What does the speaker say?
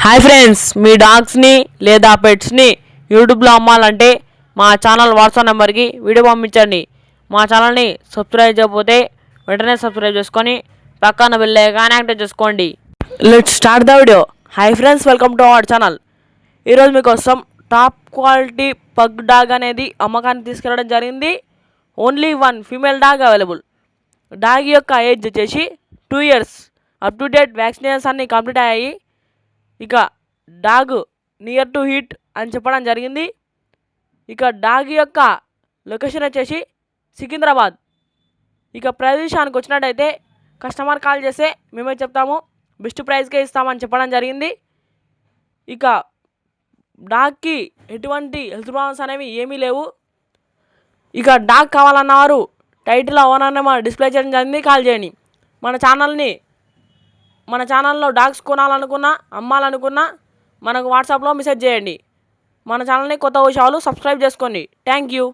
Hi friends, మీ డాగ్స్ని లేదా పెట్స్ని యూట్యూబ్లో అమ్మాలంటే మా ఛానల్ వాట్సాప్ నెంబర్కి వీడియో పంపించండి. మా ఛానల్ని సబ్స్క్రైబ్ చేయకపోతే వెంటనే సబ్స్క్రైబ్ చేసుకొని పక్కన బెల్ ఐకాన్ యాక్టివేట్ చేసుకోండి. Let's start the video. Hi friends, welcome to our channel. ఈరోజు మీకోసం టాప్ క్వాలిటీ పగ్ డాగ్ అనేది అమ్మకానికి తీసుకెళ్ళడం జరిగింది. Only one female dog available. Dog యొక్క ఏజ్ వచ్చేసి 2 years. Up to date vaccinations అన్నీ కంప్లీట్ అయ్యాయి. ఇక డాగ్ నియర్ టు హిట్ అని చెప్పడం జరిగింది. ఇక డాగ్ యొక్క లొకేషన్ వచ్చేసి సికింద్రాబాద్. ఇక ప్రైస్ విషయానికి వచ్చినట్టయితే కస్టమర్ కాల్ చేస్తే మేమే చెప్తాము, బెస్ట్ ప్రైస్కే ఇస్తామని చెప్పడం జరిగింది. ఇక డాగ్కి ఎటువంటి హెల్త్ ప్రాబ్లమ్స్ అనేవి ఏమీ లేవు. ఇక డాగ్ కావాలన్నవారు టైటిల్ ఓనర్ నెంబర్ డిస్ప్లే చేయడం జరిగింది, కాల్ చేయండి. మన ఛానల్లో డాగ్స్ కొనాలనుకున్నా అమ్మాలనుకున్నా మనకు వాట్సాప్లో మెసేజ్ చేయండి. మన ఛానల్ని కొత్త విషయాలు సబ్స్క్రైబ్ చేసుకోండి. Thank you.